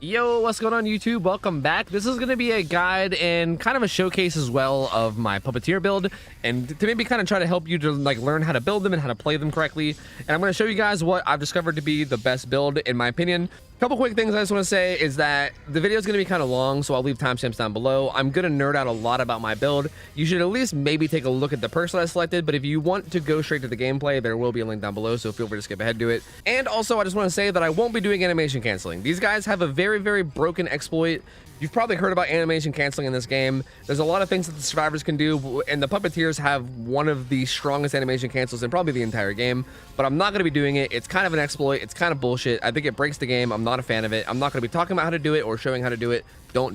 Yo, what's going on YouTube? Welcome back. This is going to be a guide and kind of a showcase as well of my Puppeteer build, and to maybe kind of try to help you to like learn how to build them and how to play them correctly. And I'm going to show you guys what I've discovered to be the best build in my opinion. A couple quick things I just want to say is that the video is going to be kind of long, so I'll leave timestamps down below. I'm going to nerd out a lot about my build. You should at least maybe take a look at the perks that I selected, but if you want to go straight to the gameplay, there will be a link down below, so feel free to skip ahead to it. And also, I just want to say that I won't be doing animation canceling. These guys have a very broken exploit. You've probably heard about animation canceling in this game. There's a lot of things that the survivors can do, and the Puppeteers have one of the strongest animation cancels in probably the entire game, but I'm not going to be doing it. It's kind of an exploit. It's kind of bullshit. I think it breaks the game. I'm not a fan of it. I'm not going to be talking about how to do it or showing how to do it.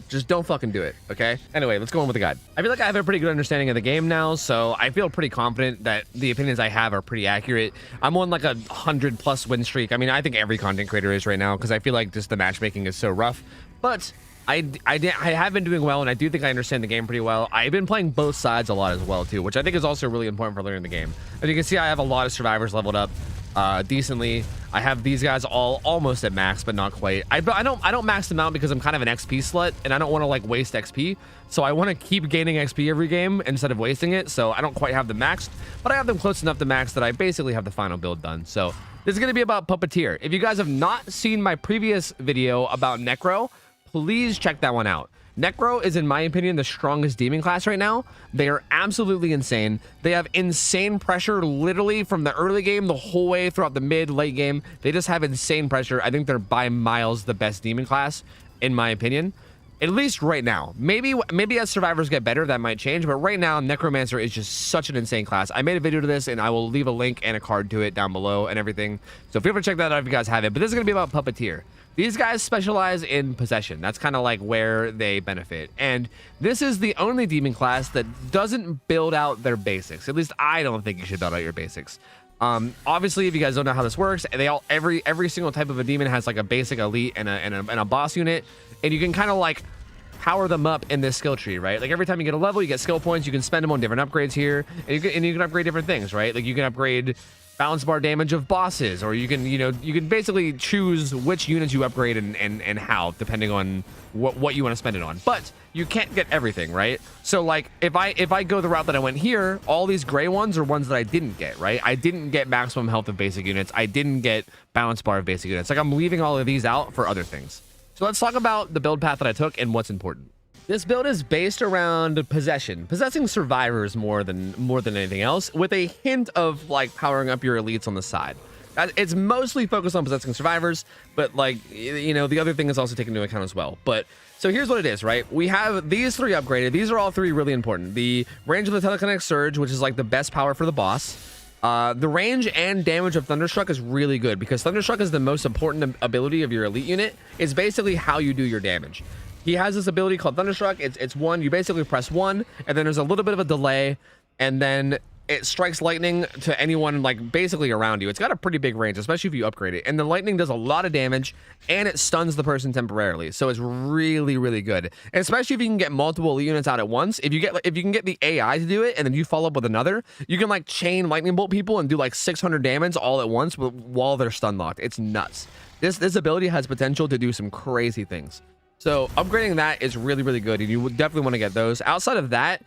Just don't fucking do it, okay? Anyway, let's go on with the guide. I feel like I have a pretty good understanding of the game now, so I feel pretty confident that the opinions I have are pretty accurate. I'm on like a 100+ win streak. I mean, I think every content creator is right now because I feel like just the matchmaking is so rough, but I have been doing well, and I do think I understand the game pretty well. I've been playing both sides a lot as well, too, which I think is also really important for learning the game. As you can see, I have a lot of survivors leveled up decently. I have these guys all almost at max, but not quite. I don't max them out because I'm kind of an XP slut, and I don't want to like waste XP. So I want to keep gaining XP every game instead of wasting it. So I don't quite have them maxed, but I have them close enough to max that I basically have the final build done. So this is going to be about Puppeteer. If you guys have not seen my previous video about Necro, please check that one out. Necro is, in my opinion, the strongest demon class right now. They are absolutely insane. They have insane pressure literally from the early game the whole way throughout the mid, late game. They just have insane pressure. I think they're by miles the best demon class, in my opinion. At least right now. Maybe as survivors get better, that might change. But right now, Necromancer is just such an insane class. I made a video to this, and I will leave a link and a card to it down below and everything. So feel free to check that out if you guys have it. But this is going to be about Puppeteer. These guys specialize in possession. That's kind of like where they benefit. And this is the only demon class that doesn't build out their basics. At least I don't think you should build out your basics. Obviously, if you guys don't know how this works, every single type of a demon has like a basic, elite, and a boss unit, and you can kind of like power them up in this skill tree, right? Like every time you get a level, you get skill points. You can spend them on different upgrades here, and you can upgrade different things, right? Like you can upgrade balance bar damage of bosses, or you can basically choose which units you upgrade and how, depending on what you want to spend it on. But you can't get everything, right? So like if I go the route that I went here, all these gray ones are ones that I didn't get, right? I didn't get maximum health of basic units. I didn't get balance bar of basic units. Like I'm leaving all of these out for other things. So let's talk about the build path that I took and what's important. This build is based around possessing survivors more than anything else, with a hint of like powering up your elites on the side. It's mostly focused on possessing survivors, but like, you know, the other thing is also taken into account as well. But so here's what it is, right? We have these three upgraded. These are all three really important. The range of the telekinetic surge, which is like the best power for the boss. The range and damage of Thunderstruck is really good because Thunderstruck is the most important ability of your elite unit. It's basically how you do your damage. He has this ability called Thunderstruck. It's one, you basically press one, and then there's a little bit of a delay, and then it strikes lightning to anyone like basically around you. It's got a pretty big range, especially if you upgrade it. And the lightning does a lot of damage, and it stuns the person temporarily. So it's really good. And especially if you can get multiple elite units out at once. If you can get the AI to do it, and then you follow up with another, you can like chain lightning bolt people and do like 600 damage all at once while they're stun locked. It's nuts. This ability has potential to do some crazy things. So upgrading that is really good, and you would definitely want to get those. Outside of that,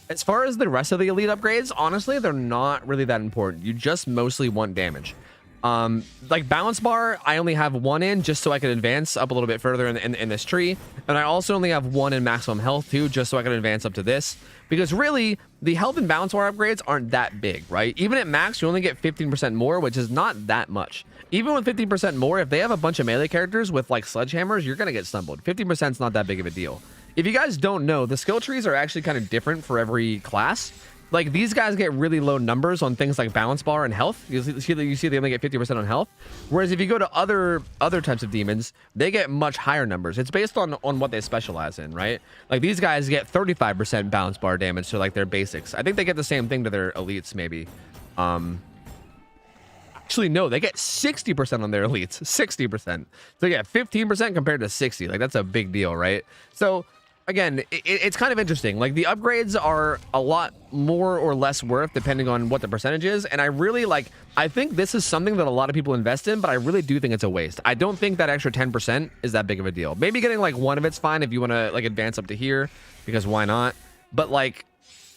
as far as the rest of the elite upgrades, honestly, they're not really that important. You just mostly want damage. Like balance bar, I only have one in just so I can advance up a little bit further in this tree. And I also only have one in maximum health too, just so I can advance up to this. Because really, the health and balance bar upgrades aren't that big, right? Even at max, you only get 15% more, which is not that much. Even with 15% more, if they have a bunch of melee characters with like sledgehammers, you're going to get stumbled. 15% is not that big of a deal. If you guys don't know, the skill trees are actually kind of different for every class. Like these guys get really low numbers on things like balance bar and health. You see they only get 50% on health. Whereas if you go to other types of demons, they get much higher numbers. It's based on what they specialize in, right? Like these guys get 35% balance bar damage to like their basics. I think they get the same thing to their elites maybe. Actually, no, they get 60% on their elites. 60%. So yeah, 15% compared to 60. Like that's a big deal, right? So again, it's kind of interesting. Like, the upgrades are a lot more or less worth depending on what the percentage is. And I really like, I think this is something that a lot of people invest in, but I really do think it's a waste. I don't think that extra 10% is that big of a deal. Maybe getting like one of it's fine if you want to like advance up to here, because why not? But like,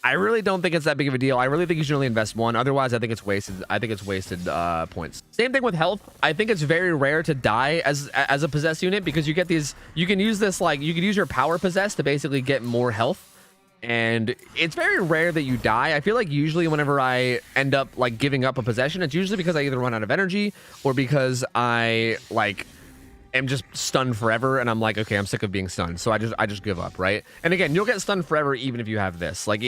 I really don't think it's that big of a deal. I really think you should only invest one. Otherwise, I think it's wasted. I think it's wasted points. Same thing with health. I think it's very rare to die as a possessed unit, because you get these. You can use this, like, you can use your power possess to basically get more health, and it's very rare that you die. I feel like usually whenever I end up like giving up a possession, it's usually because I either run out of energy or because I like am just stunned forever, and I'm like, okay, I'm sick of being stunned, so I just give up, right? And again, you'll get stunned forever even if you have this. Like,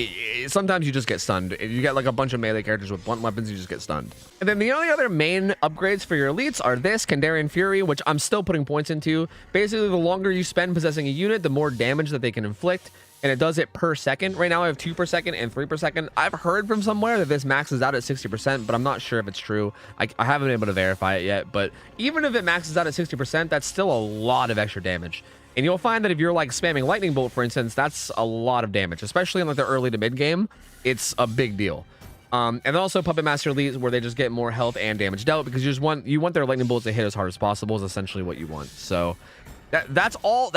sometimes you just get stunned. If you get like a bunch of melee characters with blunt weapons, you just get stunned. And then the only other main upgrades for your elites are this Kandarian Fury, which I'm still putting points into. Basically, the longer you spend possessing a unit, the more damage that they can inflict, and it does it per second. Right now I have 2 per second and 3 per second. I've heard from somewhere that this maxes out at 60%, but I'm not sure if it's true. I haven't been able to verify it yet, but even if it maxes out at 60%, that's still a lot of extra damage. And you'll find that if you're like spamming Lightning Bolt, for instance, that's a lot of damage, especially in like the early to mid game. It's a big deal. And also Puppet Master elites, where they just get more health and damage dealt, because you want their Lightning Bolts to hit as hard as possible is essentially what you want. So that's all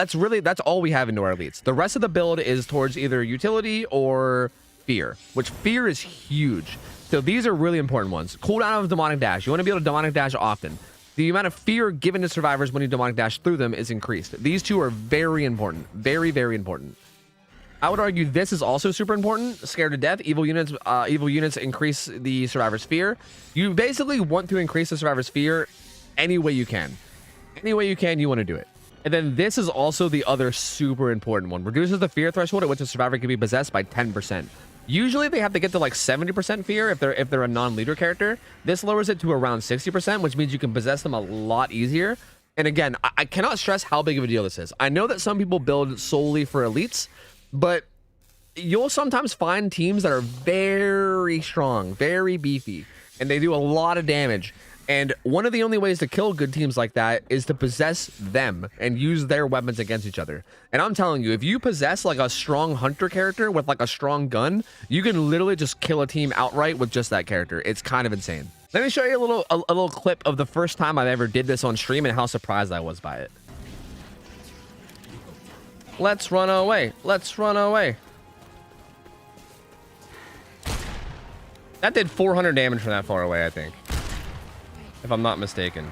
we have into our elites. The rest of the build is towards either utility or fear, which fear is huge. So these are really important ones. Cooldown of demonic dash. You want to be able to demonic dash often. The amount of fear given to survivors when you demonic dash through them is increased. These two are very important. Very, very important. I would argue this is also super important. Scared to death. Evil units increase the survivor's fear. You basically want to increase the survivor's fear any way you can. Any way you can, you want to do it. And then this is also the other super important one. Reduces the fear threshold at which a survivor can be possessed by 10%. Usually they have to get to like 70% fear if they're a non-leader character. This lowers it to around 60%, which means you can possess them a lot easier. And again, I cannot stress how big of a deal this is. I know that some people build solely for elites, but you'll sometimes find teams that are very strong, very beefy, and they do a lot of damage. And one of the only ways to kill good teams like that is to possess them and use their weapons against each other. And I'm telling you, if you possess like a strong hunter character with like a strong gun, you can literally just kill a team outright with just that character. It's kind of insane. Let me show you a little clip of the first time I ever did this on stream and how surprised I was by it. Let's run away. Let's run away. That did 400 damage from that far away, I think, if I'm not mistaken.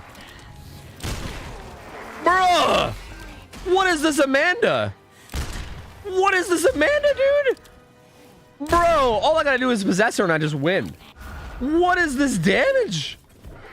Bruh! What is this, Amanda? What is this, Amanda, dude? Bro, all I gotta do is possess her and I just win. What is this damage?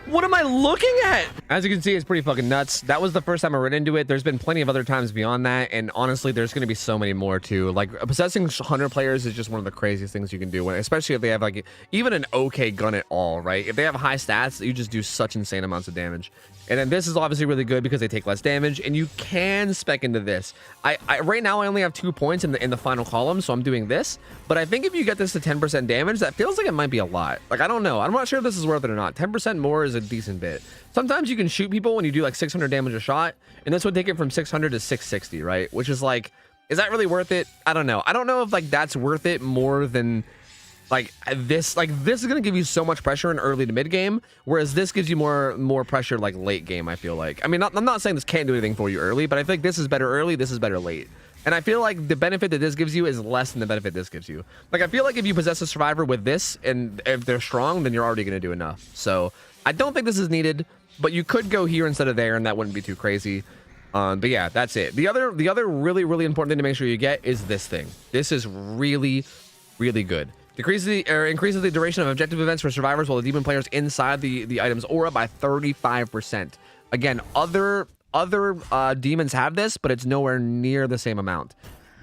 What am I looking at? As you can see, it's pretty fucking nuts. That was the first time I ran into it. There's been plenty of other times beyond that, and honestly, there's going to be so many more too. Like, possessing hunter players is just one of the craziest things you can do, especially if they have like even an okay gun at all, right? If they have high stats, you just do such insane amounts of damage. And then this is obviously really good because they take less damage, and you can spec into this. I right now I only have 2 points in the final column, so I'm doing this. But I think if you get this to 10% damage, that feels like it might be a lot. Like, I don't know. I'm not sure if this is worth it or not. 10% more is a decent bit. Sometimes you can shoot people when you do like 600 damage a shot, and this would take it from 600 to 660, right? Which is like, is that really worth it? I don't know. I don't know if like that's worth it more than like this. Like, this is gonna give you so much pressure in early to mid game, whereas this gives you more pressure like late game. I feel like. I mean, I'm not saying this can't do anything for you early, but I think this is better early. This is better late. And I feel like the benefit that this gives you is less than the benefit this gives you. Like, I feel like if you possess a survivor with this, and if they're strong, then you're already gonna do enough. So I don't think this is needed, but you could go here instead of there, and that wouldn't be too crazy. But yeah, that's it. The other really important thing to make sure you get is this thing. This is really, really good. Increases the duration of objective events for survivors while the demon players inside the item's aura by 35%. Again, other demons have this, but it's nowhere near the same amount.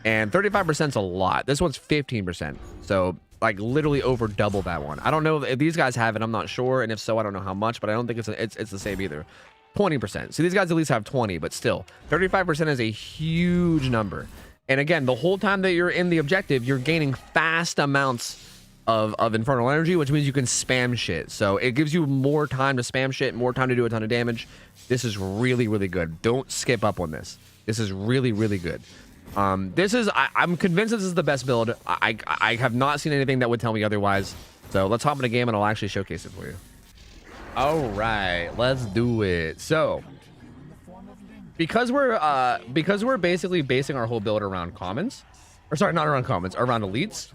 And 35% is a lot. This one's 15%. So like literally over double that one. I don't know if these guys have it. I'm not sure, and if so, I don't know how much. But I don't think it's the same either. 20%. So these guys at least have 20, but still, 35% is a huge number. And again, the whole time that you're in the objective, you're gaining fast amounts of infernal energy, which means you can spam shit. So it gives you more time to spam shit, more time to do a ton of damage. This is really, really good. Don't skip up on this. This is really, really good. This is, I'm convinced this is the best build. I have not seen anything that would tell me otherwise. So let's hop in a game and I'll actually showcase it for you. All right, let's do it. So because we're basically basing our whole build around commons, or sorry, not around commons, around elites,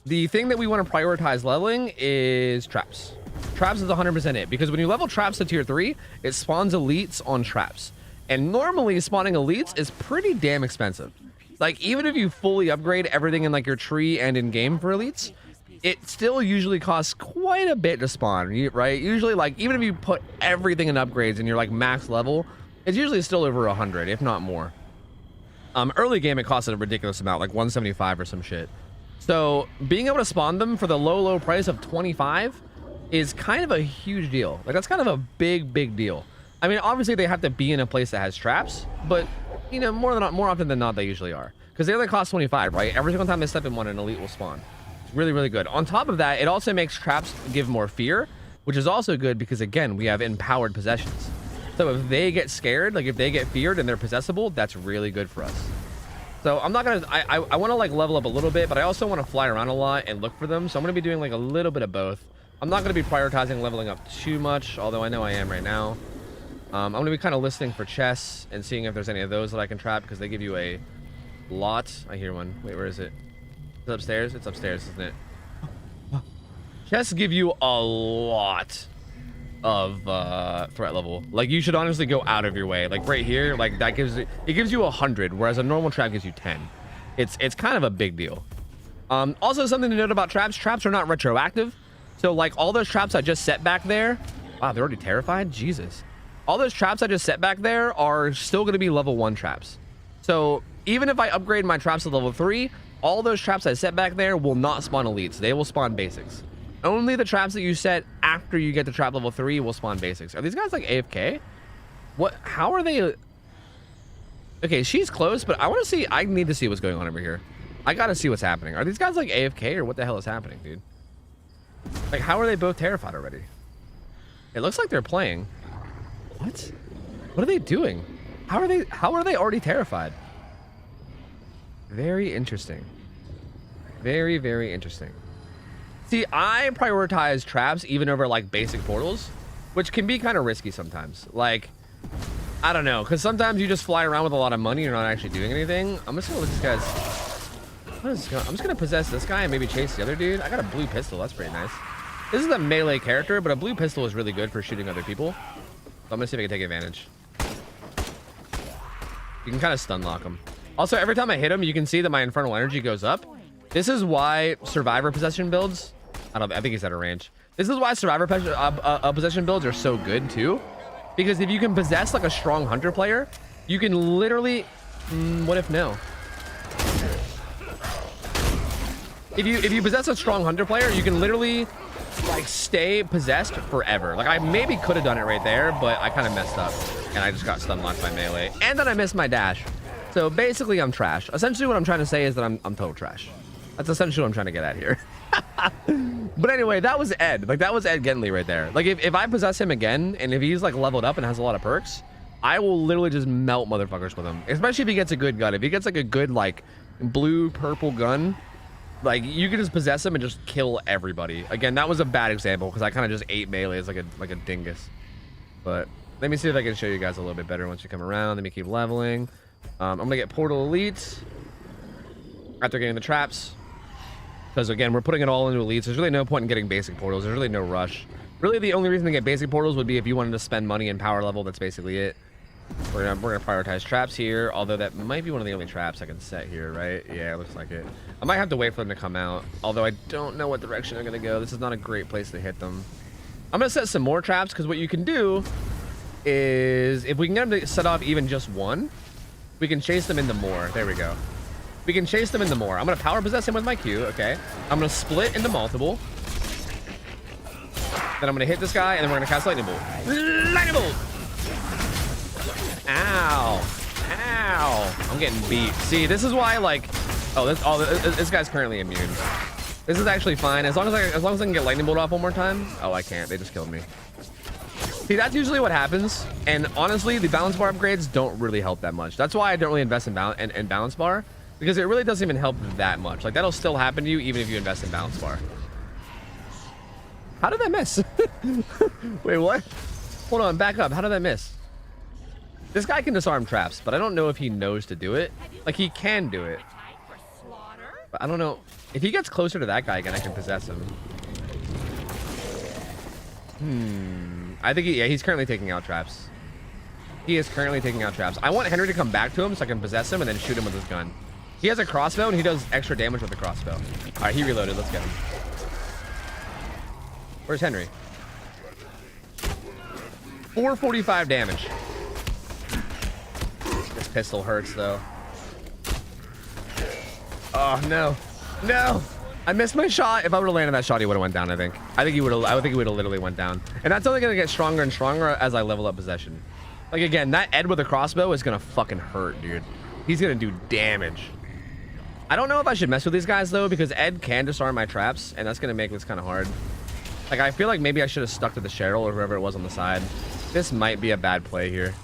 the thing that we want to prioritize leveling is traps. Traps is 100% it, because when you level traps to tier 3, it spawns elites on traps. And normally spawning elites is pretty damn expensive. Like, even if you fully upgrade everything in like your tree and in game for elites, it still usually costs quite a bit to spawn, right? Usually, like, even if you put everything in upgrades and you're like max level, it's usually still over 100, if not more. Early game, it costs a ridiculous amount, like 175 or some shit. So being able to spawn them for the low price of 25 is kind of a huge deal. Like, that's kind of a big deal. I mean, obviously they have to be in a place that has traps, but you know, more often than not, they usually are, because they only cost 25, right? Every single time they step in one, an elite will spawn. It's really good. On top of that, it also makes traps give more fear, which is also good because, again, we have empowered possessions. So if they get scared, like if they get feared and they're possessible, that's really good for us. So I'm not gonna, I want to like level up a little bit, but I also want to fly around a lot and look for them. So I'm gonna be doing like a little bit of both. I'm not gonna be prioritizing leveling up too much, although I know I am right now. I'm gonna be kind of listening for chests and seeing if there's any of those that I can trap, because they give you a lot. I hear one. Wait, where is it? Is it upstairs? It's upstairs, isn't it? Chests give you a lot of threat level. Like, you should honestly go out of your way. Like right here, like that gives it gives you 100, whereas a normal trap gives you 10. It's kind of a big deal. Also, something to note about traps are not retroactive. So like all those traps I just set back there, wow, they're already terrified. Jesus. All those traps I just set back there are still going to be level 1 traps. So even if I upgrade my traps to level 3, all those traps I set back there will not spawn elites. They will spawn basics. Only the traps that you set after you get to trap level 3 will spawn basics. Are these guys like AFK? What? How are they? Okay, she's close, but I need to see what's going on over here. I gotta see what's happening. Are these guys like AFK, or what the hell is happening, dude? Like, how are they both terrified already? It looks like they're playing. What? What are they doing? How are they already terrified? Very interesting. Very interesting. See, I prioritize traps even over like basic portals, which can be kind of risky sometimes. Like, I don't know, because sometimes you just fly around with a lot of money, you're not actually doing anything. I'm just gonna let these guys. I'm just gonna possess this guy and maybe chase the other dude. I got a blue pistol. That's pretty nice. This is a melee character, but a blue pistol is really good for shooting other people. So I'm gonna see if I can take advantage. You can kind of stun lock him. Also, every time I hit him, you can see that my infernal energy goes up. This is why survivor possession builds. I think he's out of range. This is why survivor possession builds are so good too, because if you can possess like a strong hunter player, you can literally. What if no? If you possess a strong hunter player, you can literally like stay possessed forever. Like, I maybe could have done it right there, but I kind of messed up and I just got stun locked by melee, and then I missed my dash. So basically I'm trash. Essentially what I'm trying to say is that I'm total trash. That's essentially what I'm trying to get at here. But anyway, that was Ed. Like, that was Ed Gentley right there. Like, if I possess him again, and if he's like leveled up and has a lot of perks, I will literally just melt motherfuckers with him. Especially if he gets a good gun. If he gets like a good like blue purple gun, like, you can just possess him and just kill everybody. Again, that was a bad example because I kind of just ate melee as like a dingus. But let me see if I can show you guys a little bit better once you come around. Let me keep leveling. I'm gonna get portal elites after getting the traps, because again, we're putting it all into elites. There's really no point in getting basic portals. There's really no rush. Really, the only reason to get basic portals would be if you wanted to spend money in power level. That's basically it. We're gonna prioritize traps here, although that might be one of the only traps I can set here, right? Yeah, it looks like it. I might have to wait for them to come out, although I don't know what direction they're gonna go. This is not a great place to hit them. I'm gonna set some more traps, because what you can do is, if we can get them to set off even just one, we can chase them into more. There we go. We can chase them into more. I'm gonna power possess him with my Q, okay? I'm gonna split into multiple. Then I'm gonna hit this guy, and then we're gonna cast lightning bolt. Lightning bolt! Ow. Ow. I'm getting beat. See, this is why, like, this guy's currently immune. This is actually fine. As long as I can get lightning bolt off one more time. Oh, I can't. They just killed me. See, that's usually what happens. And honestly, the balance bar upgrades don't really help that much. That's why I don't really invest in balance bar. because it really doesn't even help that much. Like, that'll still happen to you even if you invest in balance bar. How did that miss? Wait, what? Hold on, back up. How did that miss? This guy can disarm traps, but I don't know if he knows to do it. Like, he can do it. But I don't know. If he gets closer to that guy again, I can possess him. I think he's currently taking out traps. He is currently taking out traps. I want Henry to come back to him so I can possess him and then shoot him with his gun. He has a crossbow and he does extra damage with the crossbow. All right, he reloaded. Let's get him. Where's Henry? 445 damage. This pistol hurts though. Oh no, no! I missed my shot. If I would have landed that shot, he would have went down. I think he would have. I think he would have literally went down. And that's only gonna get stronger and stronger as I level up possession. Like again, that Ed with a crossbow is gonna fucking hurt, dude. He's gonna do damage. I don't know if I should mess with these guys though, because Ed can disarm my traps, and that's gonna make this kind of hard. Like I feel like maybe I should have stuck to the Cheryl or whoever it was on the side. This might be a bad play here.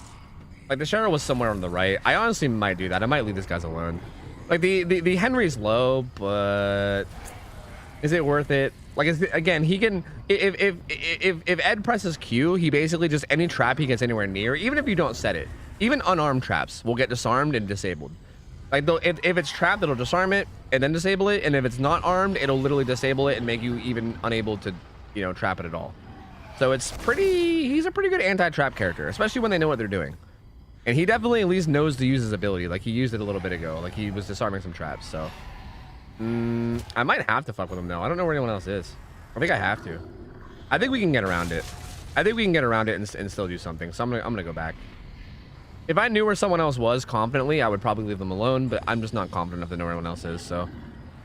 Like the Cheryl was somewhere on the right. I honestly might do that. I might leave these guys alone. Like the Henry's low, but is it worth it? Like again, he can if Ed presses Q, he basically just any trap he gets anywhere near, even if you don't set it, even unarmed traps will get disarmed and disabled. Like if it's trapped, it'll disarm it and then disable it, and if it's not armed, it'll literally disable it and make you even unable to, you know, trap it at all. So it's he's a pretty good anti-trap character, especially when they know what they're doing. And he definitely at least knows to use his ability. Like he used it a little bit ago. Like he was disarming some traps. So I might have to fuck with him though. I don't know where anyone else is. I think I have to. I think we can get around it. I think we can get around it and still do something. So I'm gonna go back. If I knew where someone else was confidently, I would probably leave them alone. But I'm just not confident enough to know where anyone else is. So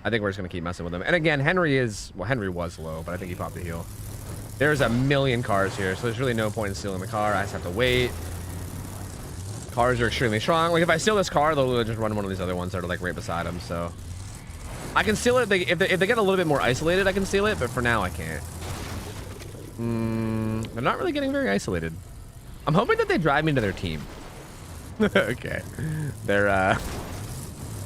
I think we're just gonna keep messing with him. And again, Henry was low, but I think he popped a heal. There's a million cars here, so there's really no point in stealing the car. I just have to wait. Cars are extremely strong. Like if I steal this car, they'll just run one of these other ones that are like right beside them. So I can steal it. If they get a little bit more isolated, I can steal it. But for now, I can't. They're not really getting very isolated. I'm hoping that they drive me to their team. Okay. They're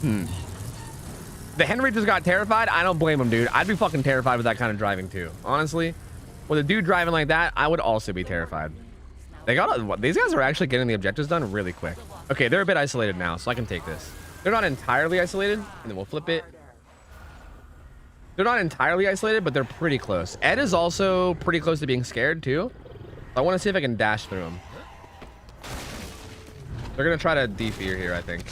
The Henry just got terrified. I don't blame him, dude. I'd be fucking terrified with that kind of driving too. Honestly, with a dude driving like that, I would also be terrified. These guys are actually getting the objectives done really quick. Okay, they're a bit isolated now, so I can take this. They're not entirely isolated, and then we'll flip it. They're not entirely isolated, but they're pretty close. Ed is also pretty close to being scared too. I want to see if I can dash through him. They're gonna try to defear here, I think.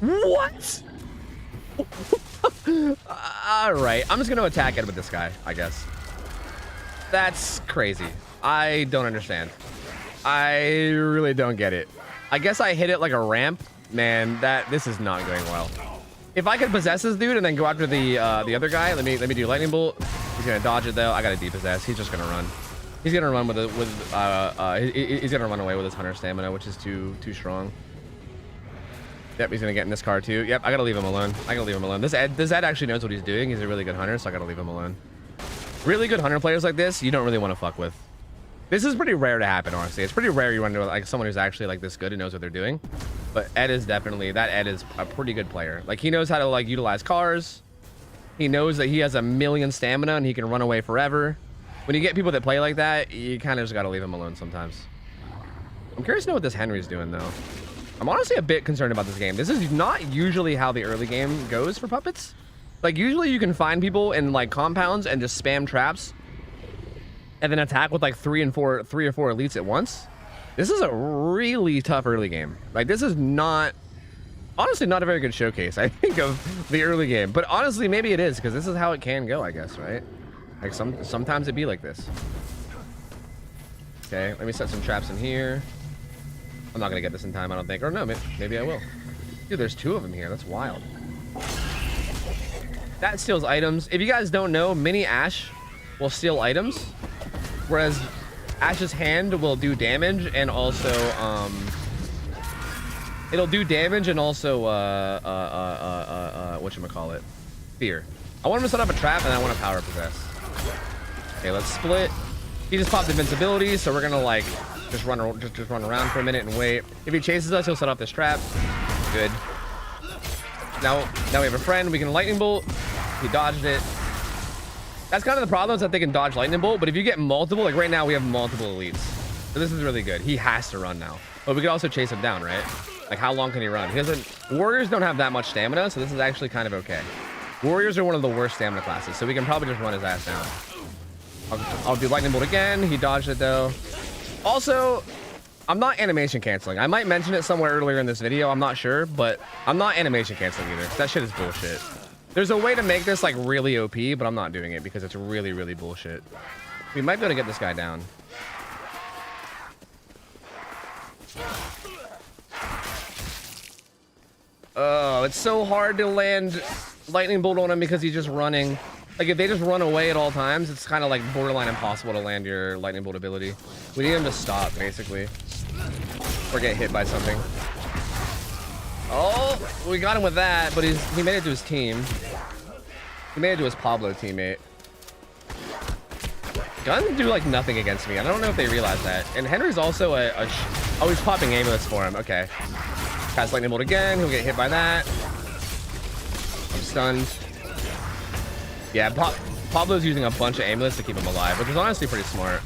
What? All right, I'm just gonna attack Ed with this guy, I guess. That's crazy. I don't understand. I really don't get it. I guess I hit it like a ramp. Man, this is not going well. If I could possess this dude and then go after the other guy, let me do lightning bolt. He's gonna dodge it though. I gotta depossess. He's just gonna run. He's gonna run he's gonna run away with his hunter stamina, which is too strong. Yep, he's gonna get in this car too. Yep, I gotta leave him alone. This Ed actually knows what he's doing. He's a really good hunter, so I gotta leave him alone. Really good hunter players like this, you don't really want to fuck with. This is pretty rare to happen, honestly. It's pretty rare you run into like someone who's actually like this good and knows what they're doing. But Ed is a pretty good player. Like he knows how to like utilize cars. He knows that he has a million stamina and he can run away forever. When you get people that play like that, you kind of just gotta leave them alone sometimes. I'm curious to know what this Henry's doing though. I'm honestly a bit concerned about this game. This is not usually how the early game goes for puppets. Like usually you can find people in like compounds and just spam traps and then attack with like three or four elites at once. This is a really tough early game. Like this is honestly not a very good showcase, I think, of the early game. But honestly, maybe it is, because this is how it can go, I guess, right? Like sometimes it'd be like this. Okay, let me set some traps in here. I'm not gonna get this in time, I don't think. Or no, maybe I will. Dude, there's two of them here. That's wild. That steals items. If you guys don't know, Mini Ash will steal items, whereas Ash's hand will do damage and also it'll do damage and also whatchamacallit? Fear. I want him to set up a trap and I want to power possess. Okay, let's split. He just popped invincibility, so we're gonna like Just run around for a minute and wait. If he chases us, he'll set off this trap. Good. Now we have a friend. We can lightning bolt. He dodged it. That's kind of the problem, is that they can dodge lightning bolt. But if you get multiple, like right now, we have multiple elites. So this is really good. He has to run now. But we could also chase him down, right? Like, how long can he run? He doesn't. Warriors don't have that much stamina, so this is actually kind of okay. Warriors are one of the worst stamina classes, so we can probably just run his ass down. I'll do lightning bolt again. He dodged it though. Also, I'm not animation canceling. I might mention it somewhere earlier in this video. I'm not sure, but I'm not animation canceling either. That shit is bullshit. There's a way to make this like really OP, but I'm not doing it because it's really, really bullshit. We might be able to get this guy down. Oh, it's so hard to land lightning bolt on him because he's just running. Like, if they just run away at all times, it's kind of like borderline impossible to land your lightning bolt ability. We need him to stop, basically. Or get hit by something. Oh, we got him with that, but he made it to his team. He made it to his Pablo teammate. Guns do, like, nothing against me. I don't know if they realize that. And Henry's also oh, he's popping amulets for him. Okay. Cast lightning bolt again. He'll get hit by that. I'm stunned. Yeah, Pablo's using a bunch of amulets to keep him alive, which is honestly pretty smart.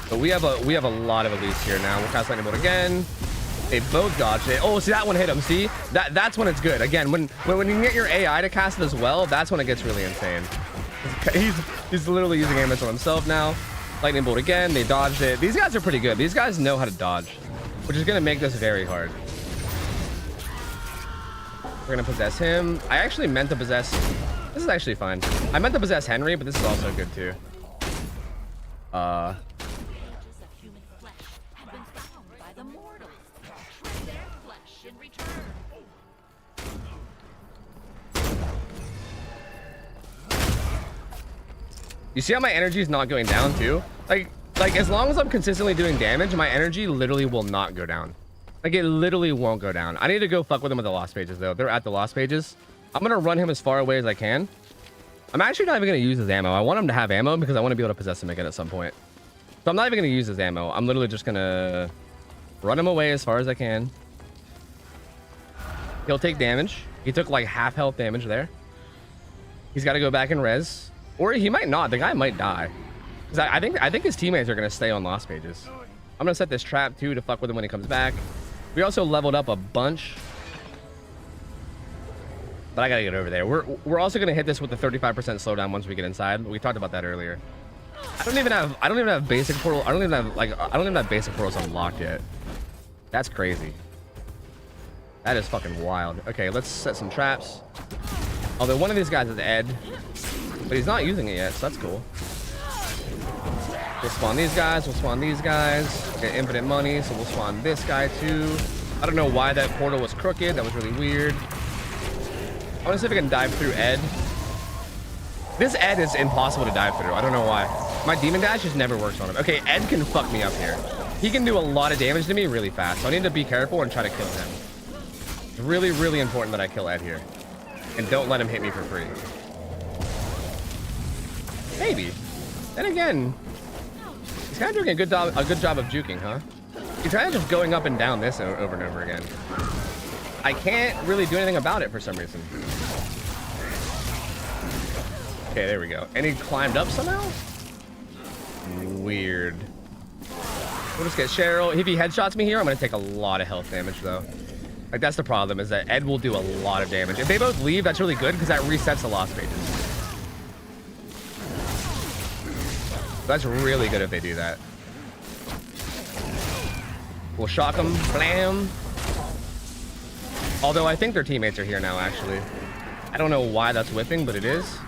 But we have a lot of elites here now. We'll cast lightning bolt again. They both dodged it. Oh, see, that one hit him. See, that's when it's good. Again, when you can get your AI to cast it as well, that's when it gets really insane. He's literally using amulets on himself now. Lightning bolt again. They dodged it. These guys are pretty good. These guys know how to dodge, which is gonna make this very hard. We're gonna possess him. I actually meant to possess. This is actually fine. I meant to possess Henry, but this is also good too. You see how my energy is not going down too? Like as long as I'm consistently doing damage, my energy literally will not go down. Like, it literally won't go down. I need to go fuck with them at the lost pages though. They're at the lost pages. I'm gonna run him as far away as I can. I'm actually not even gonna use his ammo. I want him to have ammo because I want to be able to possess him again at some point. So I'm not even gonna use his ammo. I'm literally just gonna run him away as far as I can. He'll take damage. He took like half health damage there. He's got to go back and res, or he might not. The guy might die. I think his teammates are gonna stay on lost pages. I'm gonna set this trap too to fuck with him when he comes back. We also leveled up a bunch. But I gotta get over there. We're also gonna hit this with the 35% slowdown once we get inside. We talked about that earlier. I don't even have basic portal. I don't even have basic portals unlocked yet. That's crazy. That is fucking wild. Okay, let's set some traps. Although one of these guys is Ed, but he's not using it yet, so that's cool. We'll spawn these guys. We'll spawn these guys. Get infinite money, so we'll spawn this guy too. I don't know why that portal was crooked. That was really weird. I want to see if I can dive through Ed. This Ed is impossible to dive through. I don't know why. My demon dash just never works on him. Okay, Ed can fuck me up here. He can do a lot of damage to me really fast, so I need to be careful and try to kill him. It's really, really important that I kill Ed here. And don't let him hit me for free. Maybe. Then again, he's kind of doing a good job of juking, huh? He's trying to just going up and down this over and over again. I can't really do anything about it for some reason. Okay, there we go. And he climbed up somehow? Weird. We'll just get Cheryl. If he headshots me here, I'm gonna take a lot of health damage though. Like, that's the problem, is that Ed will do a lot of damage. If they both leave, that's really good because that resets the lost pages. That's really good if they do that. We'll shock them. Blam. Although I think their teammates are here now, actually. I don't know why that's whipping, but it is.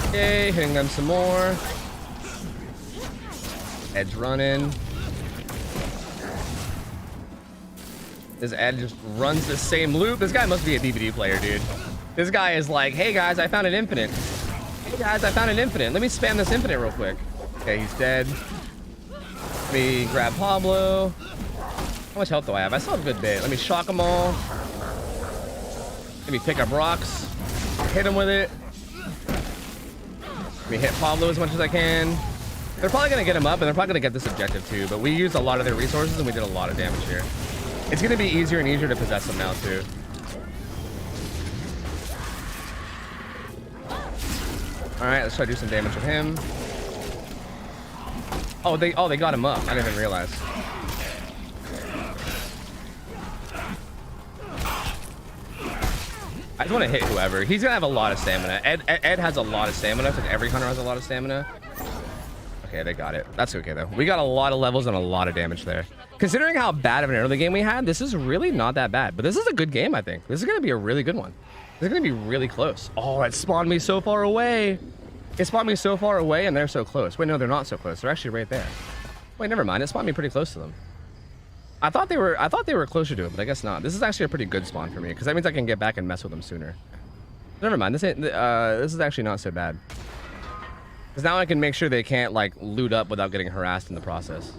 Okay, hitting them some more. Ed's running. This Ed just runs the same loop. This guy must be a DVD player, dude. This guy is like, hey guys, I found an infinite. Hey guys, I found an infinite. Let me spam this infinite real quick. Okay, he's dead. Let me grab Pablo. How much health do I have? I still have a good bit. Let me shock them all. Let me pick up rocks. Hit him with it. Let me hit Pablo as much as I can. They're probably gonna get him up, and they're probably gonna get this objective too, but we used a lot of their resources, and we did a lot of damage here. It's gonna be easier and easier to possess them now too. All right, let's try to do some damage with him. Oh, they got him up. I didn't even realize. I just want to hit whoever. He's gonna have a lot of stamina. Ed has a lot of stamina. Like every hunter has a lot of stamina. Okay, they got it. That's okay though. We got a lot of levels and a lot of damage there. Considering how bad of an early game we had, this is really not that bad. But this is a good game, I think. This is gonna be a really good one. This is gonna be really close. Oh, it spawned me so far away. It spawned me so far away, and they're so close. Wait, no, they're not so close. They're actually right there. Wait, never mind. It spawned me pretty close to them. I thought they were closer to it, but I guess not. This is actually a pretty good spawn for me, because that means I can get back and mess with them sooner. Never mind. This is actually not so bad. Because now I can make sure they can't like loot up without getting harassed in the process.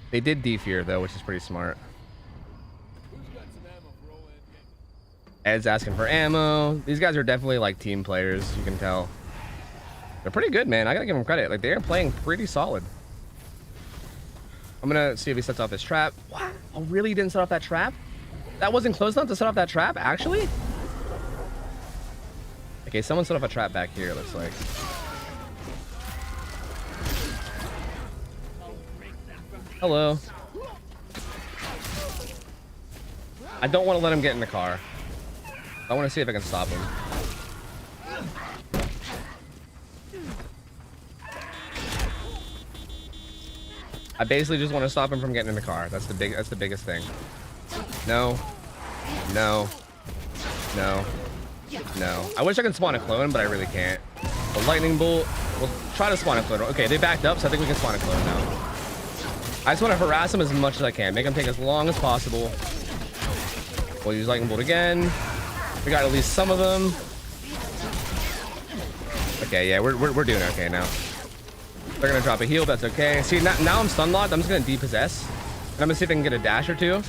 They did defear though, which is pretty smart. Ed's asking for ammo. These guys are definitely like team players, you can tell. They're pretty good, man. I gotta give them credit. Like, they are playing pretty solid. I'm gonna see if he sets off this trap. What? Oh, really? He didn't set off that trap? That wasn't close enough to set off that trap, actually? Okay, someone set off a trap back here, it looks like. Hello. I don't want to let him get in the car. I want to see if I can stop him. I basically just want to stop him from getting in the car. That's the biggest thing. No. No. No. No. I wish I could spawn a clone, but I really can't. The lightning bolt. We'll try to spawn a clone. Okay, they backed up, so I think we can spawn a clone now. I just want to harass him as much as I can. Make him take as long as possible. We'll use lightning bolt again. We got at least some of them. Okay, yeah, we're doing okay now. They're gonna drop a heal. That's okay. See, now I'm stun locked. I'm just gonna depossess, and I'm gonna see if I can get a dash or two.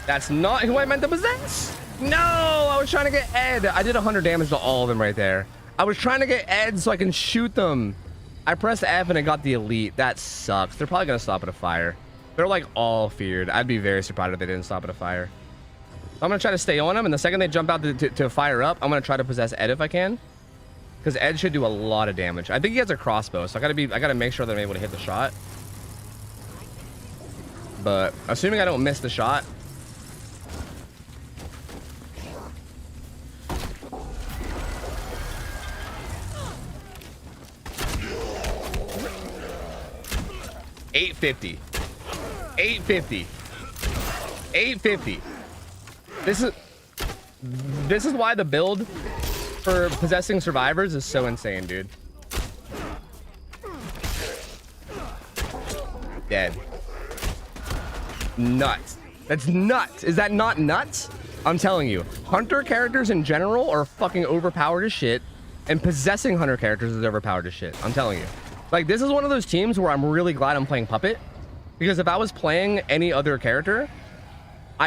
That's not who I meant to possess. No, I was trying to get Ed. I did 100 damage to all of them right there. I was trying to get Ed so I can shoot them. I pressed F and I got the elite. That sucks. They're probably gonna stop at a fire. They're like all feared. I'd be very surprised if they didn't stop at a fire. I'm gonna try to stay on them, and the second they jump out to fire up, I'm gonna try to possess Ed if I can, because Ed should do a lot of damage. I think he has a crossbow, so I gotta make sure that I'm able to hit the shot. But assuming I don't miss the shot. $850. 850. 850. This is why the build for possessing survivors is so insane, dude. Dead. Nuts. That's nuts. Is that not nuts? I'm telling you, hunter characters in general are fucking overpowered as shit, and possessing hunter characters is overpowered as shit. I'm telling you. Like, this is one of those teams where I'm really glad I'm playing Puppet, because if I was playing any other character,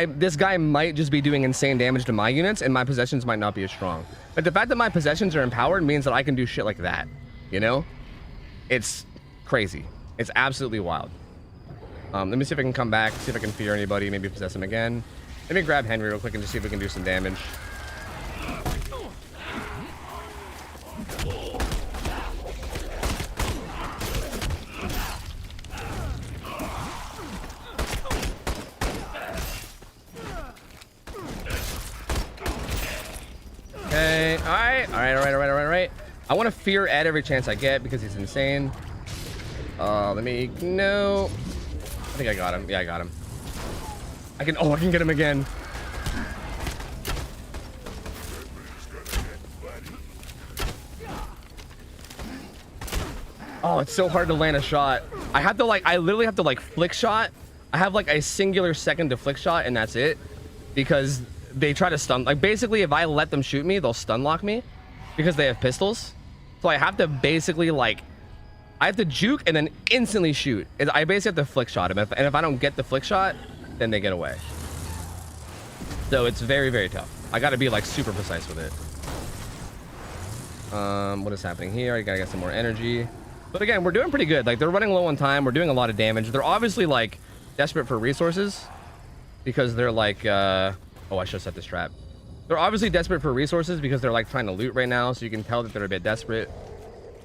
this guy might just be doing insane damage to my units, and my possessions might not be as strong. But the fact that my possessions are empowered means that I can do shit like that, you know? It's crazy. It's absolutely wild. Let me see if I can come back, see if I can fear anybody, maybe possess him again. Let me grab Henry real quick and just see if we can do some damage. Okay, all right. I want to fear Ed every chance I get because he's insane. No. I think I got him. Yeah, I got him. I can get him again. Oh, it's so hard to land a shot. I literally have to like flick shot. I have like a singular second to flick shot, and that's it. Because they try to stun. Like, basically, if I let them shoot me, they'll stun lock me because they have pistols. So I have to basically I have to juke and then instantly shoot. I basically have to flick shot him. And if I don't get the flick shot, then they get away. So it's very, very tough. I got to be like super precise with it. What is happening here? I gotta get some more energy. But again, we're doing pretty good. Like, they're running low on time. We're doing a lot of damage. They're obviously, like, desperate for resources. Because they're like, oh, I should have set this trap. They're obviously desperate for resources because they're, like, trying to loot right now. So you can tell that they're a bit desperate.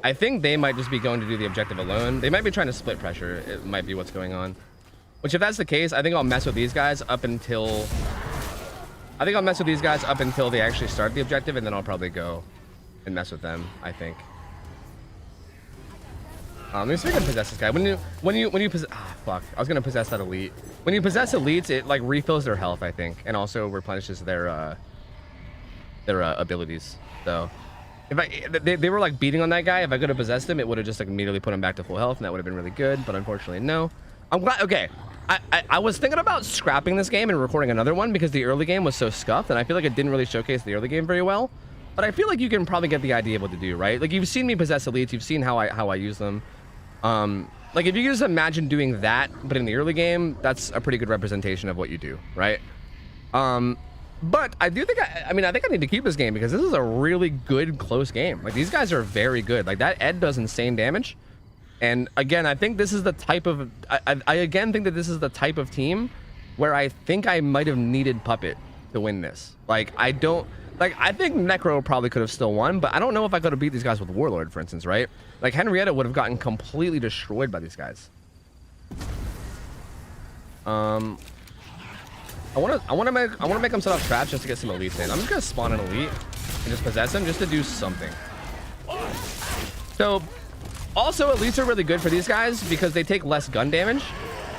I think they might just be going to do the objective alone. They might be trying to split pressure. It might be what's going on. Which, if that's the case, I think I'll mess with these guys up until... I think I'll mess with these guys up until they actually start the objective. And then I'll probably go and mess with them, I think. Let me see if I can possess this guy. When you possess, fuck, I was gonna possess that elite. When you possess elites, it like refills their health, I think, and also replenishes their abilities. So, if they were like beating on that guy, if I could have possessed him, it would have just like immediately put him back to full health, and that would have been really good. But unfortunately, no. I'm glad. Okay, I was thinking about scrapping this game and recording another one because the early game was so scuffed, and I feel like it didn't really showcase the early game very well. But I feel like you can probably get the idea of what to do, right? Like, you've seen me possess elites, you've seen how I use them. Like, if you can just imagine doing that, but in the early game, that's a pretty good representation of what you do, right? But I do think, I mean, I think I need to keep this game because this is a really good, close game. Like, these guys are very good. Like, that Ed does insane damage. And again, I think this is the type of, I again think that this is the type of team where I think I might have needed Puppet to win this. Like, I think Necro probably could have still won, but I don't know if I could have beat these guys with Warlord, for instance, right? Like, Henrietta would have gotten completely destroyed by these guys. I want to make them set up traps just to get some elites in. I'm just gonna spawn an elite and just possess him just to do something. So, also elites are really good for these guys because they take less gun damage.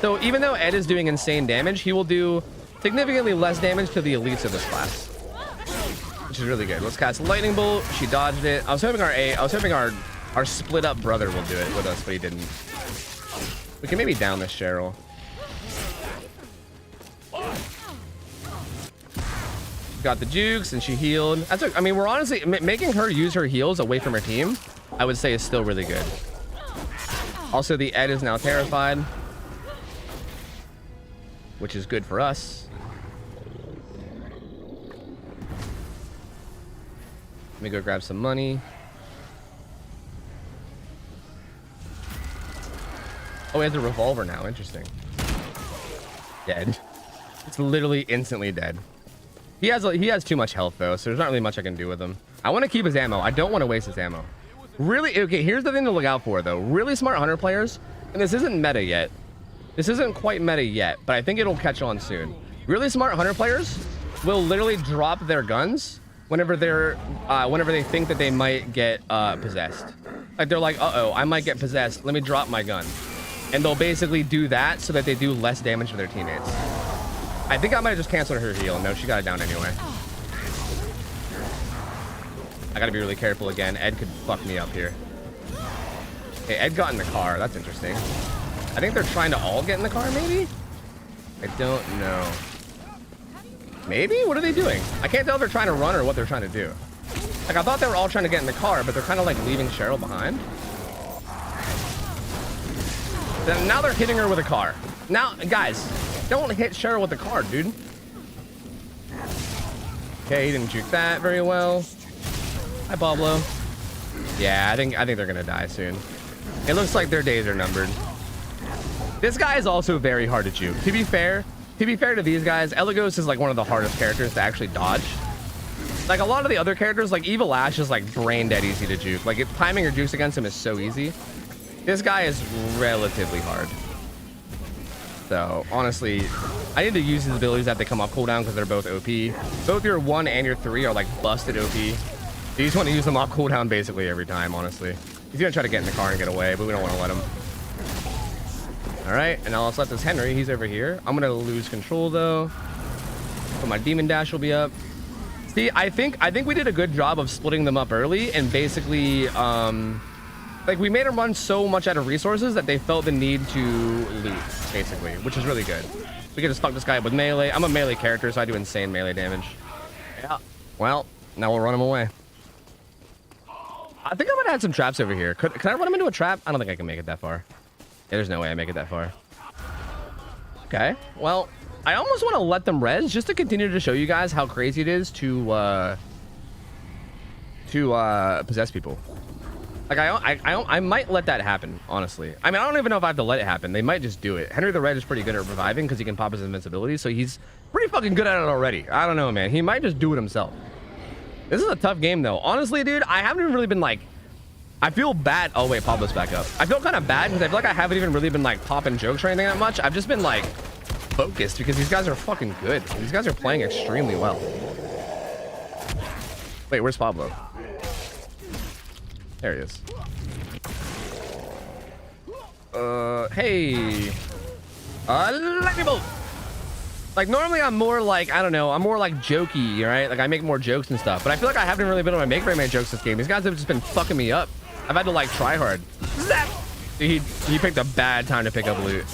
So even though Ed is doing insane damage, he will do significantly less damage to the elites of this class, which is really good. Let's cast Lightning Bolt. She dodged it. I was hoping our split up brother will do it with us, but he didn't. We can maybe down this Cheryl. Got the jukes and she healed. That's I mean, we're honestly making her use her heals away from her team, I would say, is still really good. Also, the Ed is now terrified, which is good for us. Let me go grab some money. Oh, he has a revolver now. Interesting. Dead. It's literally instantly dead. He has too much health though, so there's not really much I can do with him. I want to keep his ammo. I don't want to waste his ammo. Really, okay, here's the thing to look out for though. Really smart hunter players, and this isn't meta yet. This isn't quite meta yet, but I think it'll catch on soon. Really smart hunter players will literally drop their guns whenever they think that they might get possessed. Like, they're like, uh-oh, I might get possessed. Let me drop my gun. And they'll basically do that so that they do less damage to their teammates. I think I might have just canceled her heal. No, she got it down anyway. I gotta be really careful again. Ed could fuck me up here. Okay, Ed got in the car. That's interesting. I think they're trying to all get in the car, maybe? I don't know. Maybe? What are they doing? I can't tell if they're trying to run or what they're trying to do. Like, I thought they were all trying to get in the car, but they're kind of like leaving Cheryl behind. Then now they're hitting her with a car. Now, guys, don't hit Cheryl with the car, dude. Okay, he didn't juke that very well. Hi, Pablo. Yeah, I think they're gonna die soon. It looks like their days are numbered. This guy is also very hard to juke. To be fair to these guys, Eligos is like one of the hardest characters to actually dodge. Like, a lot of the other characters, like Evil Ash, is like brain dead easy to juke. Like, timing your jukes against him is so easy. This guy is relatively hard. So, honestly, I need to use his abilities that they come off cooldown because they're both OP. Both your 1 and your 3 are like busted OP. You just want to use them off cooldown basically every time, honestly. He's going to try to get in the car and get away, but we don't want to let him. Alright, and now let's let this Henry. He's over here. I'm going to lose control, though. But my Demon Dash will be up. See, I think we did a good job of splitting them up early and basically, like, we made them run so much out of resources that they felt the need to loot, basically, which is really good. We can just fuck this guy up with melee. I'm a melee character, so I do insane melee damage. Yeah. Well, now we'll run him away. I think I might have had some traps over here. Can I run him into a trap? I don't think I can make it that far. Yeah, there's no way I make it that far. Okay. Well, I almost want to let them res just to continue to show you guys how crazy it is to possess people. Like I might let that happen, honestly. I mean, I don't even know if I have to let it happen. They might just do it. Henry the Red is pretty good at reviving because he can pop his invincibility, so he's pretty fucking good at it already. I don't know, man. He might just do it himself. This is a tough game, though. Honestly, dude, I haven't even really been like... I feel bad. Oh, wait, Pablo's back up. I feel kind of bad because I feel like I haven't even really been like popping jokes or anything that much. I've just been like focused because these guys are fucking good. These guys are playing extremely well. Wait, where's Pablo? There he is. Hey. Lightning bolt. Like, normally I'm more like, I don't know, I'm more like jokey, right? Like, I make more jokes and stuff. But I feel like I haven't really been able to make very many jokes this game. These guys have just been fucking me up. I've had to, like, try hard. Zap! He picked a bad time to pick up loot.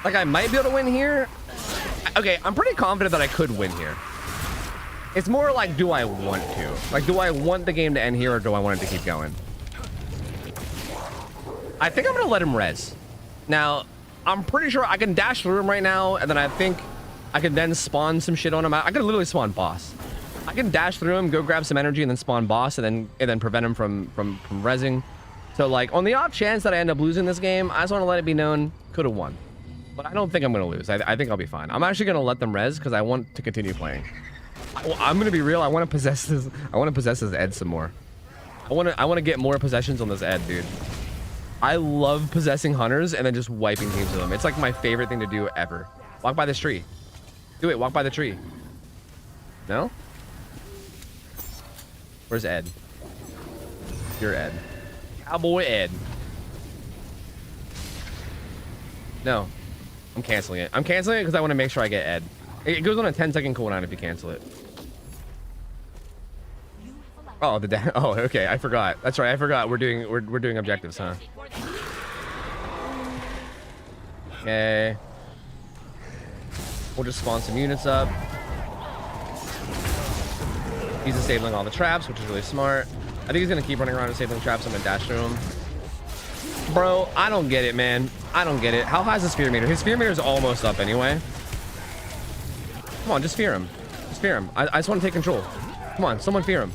Like, I might be able to win here. Okay, I'm pretty confident that I could win here. It's more like, do I want to? Like, do I want the game to end here or do I want it to keep going? I think I'm going to let him res. Now, I'm pretty sure I can dash through him right now, and then I think I can then spawn some shit on him. I can literally spawn boss. I can dash through him, go grab some energy, and then spawn boss, and then prevent him from resing. So, like, on the off chance that I end up losing this game, I just want to let it be known, could have won. But I don't think I'm going to lose. I think I'll be fine. I'm actually going to let them res because I want to continue playing. I'm going to be real. I want to possess this. I want to possess this Ed some more. I want to get more possessions on this Ed, dude. I love possessing hunters and then just wiping teams of them. It's like my favorite thing to do ever. Walk by this tree. Do it. Walk by the tree. No? Where's Ed? You're Ed. Cowboy Ed. No. I'm canceling it. I'm canceling it because I want to make sure I get Ed. It goes on a 10-second cooldown if you cancel it. Oh, oh, okay. I forgot. That's right. I forgot. We're doing objectives, huh? Okay. We'll just spawn some units up. He's disabling all the traps, which is really smart. I think he's gonna keep running around disabling traps. I'm gonna dash through him. Bro, I don't get it, man. I don't get it. How high is the sphere meter? His sphere meter is almost up anyway. Come on, just fear him. Just fear him. I just want to take control. Come on, someone fear him.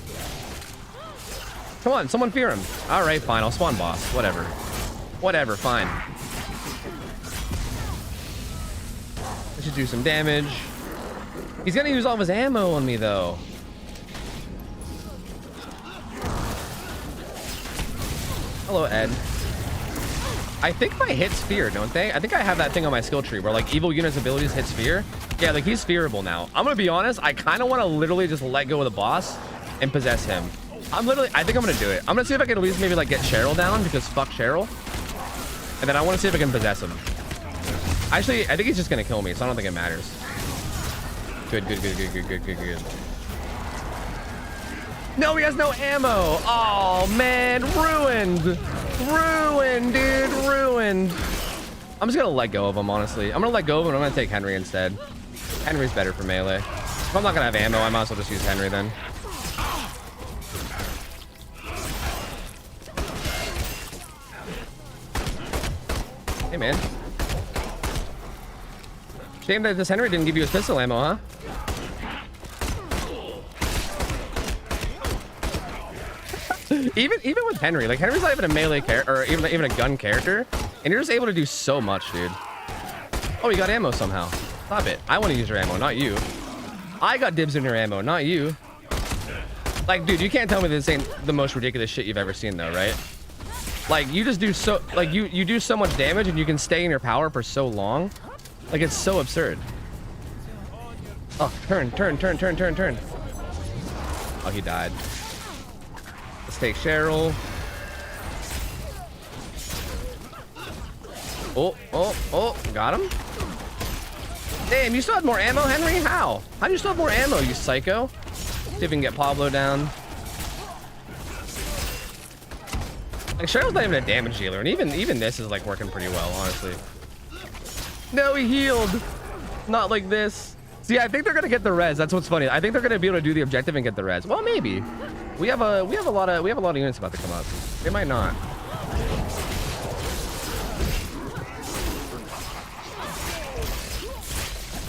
Come on, someone fear him. All right, fine. I'll spawn boss. Whatever. Whatever, fine. I should do some damage. He's gonna use all of his ammo on me, though. Hello, Ed. I think my hit sphere, don't they? I think I have that thing on my skill tree where, like, evil units' abilities hit sphere. Yeah, like, he's fearable now. I'm gonna be honest. I kind of want to literally just let go of the boss and possess him. I think I'm gonna do it. I'm gonna see if I can at least maybe like get Cheryl down because fuck Cheryl. And then I want to see if I can possess him. Actually, I think he's just gonna kill me, so I don't think it matters. Good. No, he has no ammo. Oh man, ruined. Ruined, dude, ruined. I'm just gonna let go of him, honestly. I'm gonna let go of him and I'm gonna take Henry instead. Henry's better for melee. If I'm not gonna have ammo, I might as well just use Henry then. Hey, man. Shame that this Henry didn't give you his pistol ammo, huh? even with Henry, like Henry's not even a melee character or even a gun character, and you're just able to do so much, dude. Oh, you got ammo somehow. Stop it. I want to use your ammo, not you. I got dibs on your ammo, not you. Like, dude, you can't tell me this ain't the most ridiculous shit you've ever seen, though, right? Like, you just do so, like, you do so much damage and you can stay in your power for so long. Like, it's so absurd. Oh, turn. Oh, he died. Let's take Cheryl. Oh, got him. Damn, you still have more ammo, Henry? How do you still have more ammo, you psycho? See if we can get Pablo down. Like, Cheryl's not even a damage dealer, and even this is like working pretty well, honestly. No, he healed. Not like this. See, I think they're gonna get the res. That's what's funny. I think they're gonna be able to do the objective and get the res. Well, maybe. We have a lot of units about to come up. They might not.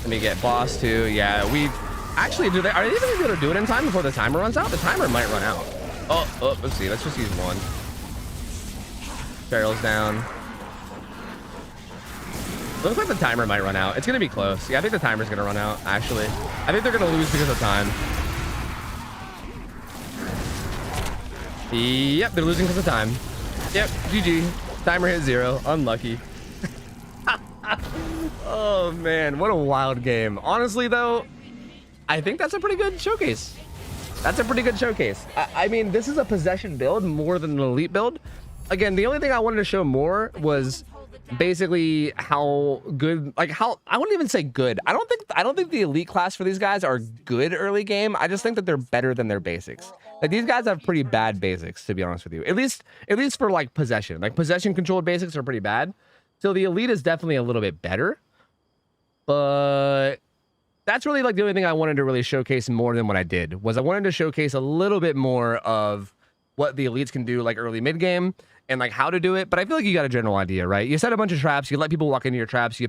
Let me get boss too. Yeah, we actually are they even gonna be able to do it in time before the timer runs out? The timer might run out. Oh, let's see. Let's just use one. Barrels down. Looks like the timer might run out. It's gonna be close. Yeah, I think the timer's gonna run out, actually. I think they're gonna lose because of time. Yep, they're losing because of time. Yep, GG. Timer hit 0. Unlucky. Oh man, what a wild game. Honestly though, I think that's a pretty good showcase. That's a pretty good showcase. I mean, this is a possession build more than an elite build. Again, the only thing I wanted to show more was basically how good, like how, I wouldn't even say good. I don't think the elite class for these guys are good early game. I just think that they're better than their basics. Like these guys have pretty bad basics, to be honest with you. At least for like possession. Like possession controlled basics are pretty bad. So the elite is definitely a little bit better. But that's really like the only thing I wanted to really showcase more than what I did. Was I wanted to showcase a little bit more of what the elites can do like early mid game and like how to do it. But I feel like you got a general idea, right? You set a bunch of traps, you let people walk into your traps, you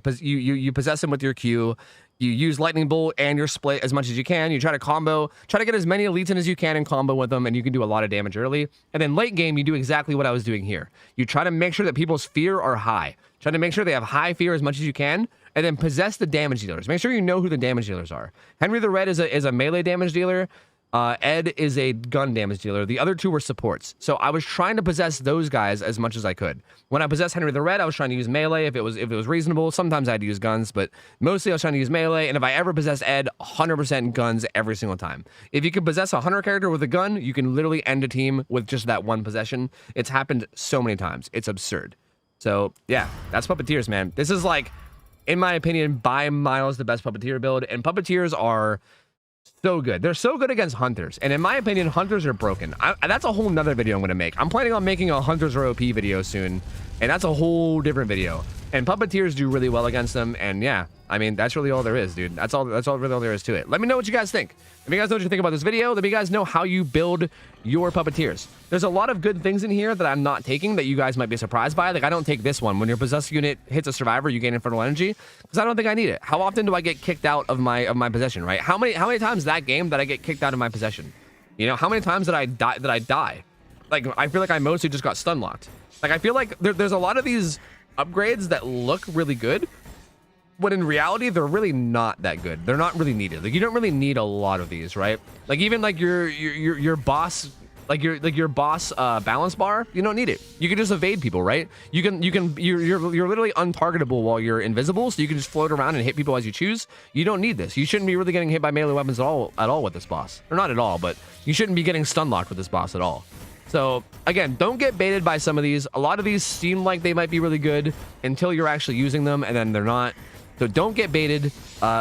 possess them with your Q, you use lightning bolt and your split as much as you can, you try to combo, try to get as many elites in as you can and combo with them, and you can do a lot of damage early. And then late game, you do exactly what I was doing here. You try to make sure that people's fear are high. Try to make sure they have high fear as much as you can, and then possess the damage dealers. Make sure you know who the damage dealers are. Henry the Red is a melee damage dealer. Ed is a gun damage dealer. The other two were supports. So I was trying to possess those guys as much as I could. When I possessed Henry the Red, I was trying to use melee if it was reasonable. Sometimes I had to use guns, but mostly I was trying to use melee. And if I ever possessed Ed, 100% guns every single time. If you can possess a hunter character with a gun, you can literally end a team with just that one possession. It's happened so many times. It's absurd. So yeah, that's Puppeteers, man. This is like, in my opinion, by miles the best Puppeteer build. And Puppeteers are so good. They're so good against hunters. And in my opinion, hunters are broken. That's a whole nother video I'm going to make. I'm planning on making a hunters are OP video soon. And that's a whole different video. And Puppeteers do really well against them. And yeah, I mean, that's really all there is, dude. That's really all there is to it. Let me know what you guys think. If you guys know what you think about this video, let me guys know how you build your Puppeteers. There's a lot of good things in here that I'm not taking that you guys might be surprised by. Like, I don't take this one. When your possessed unit hits a survivor, you gain infernal energy, because I don't think I need it. How often do I get kicked out of my possession, right? How many times that game that I get kicked out of my possession? You know, how many times did I die? Like, I feel like I mostly just got stun locked. Like, I feel like there's a lot of these upgrades that look really good, but in reality, they're really not that good. They're not really needed. Like, you don't really need a lot of these, right? Like, even like your boss, like your boss balance bar, you don't need it. You can just evade people, right? You're literally untargetable while you're invisible, so you can just float around and hit people as you choose. You don't need this. You shouldn't be really getting hit by melee weapons at all with this boss. Or not at all, but you shouldn't be getting stun locked with this boss at all. So again, don't get baited by some of these. A lot of these seem like they might be really good until you're actually using them, and then they're not. So don't get baited.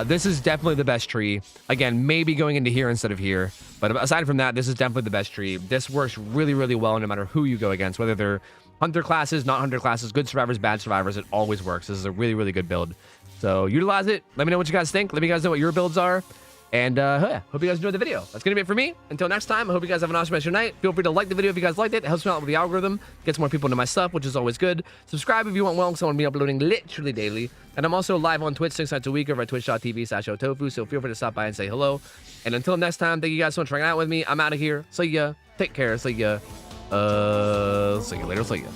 This is definitely the best tree. Again, maybe going into here instead of here. But aside from that, this is definitely the best tree. This works really, really well no matter who you go against, whether they're hunter classes, not hunter classes, good survivors, bad survivors. It always works. This is a really, really good build. So utilize it. Let me know what you guys think. Let me guys know what your builds are. And yeah, hope you guys enjoyed the video. That's gonna be it for me. Until next time, I hope you guys have an awesome rest of your night. Feel free to like the video if you guys liked it. It helps me out with the algorithm, gets more people into my stuff, which is always good. Subscribe if you want well, because I'm gonna be uploading literally daily. And I'm also live on Twitch 6 nights a week over at twitch.tv/OhTofu, so feel free to stop by and say hello. And until next time, thank you guys so much for hanging out with me. I'm out of here. See ya. Take care. See ya. See you later. See ya.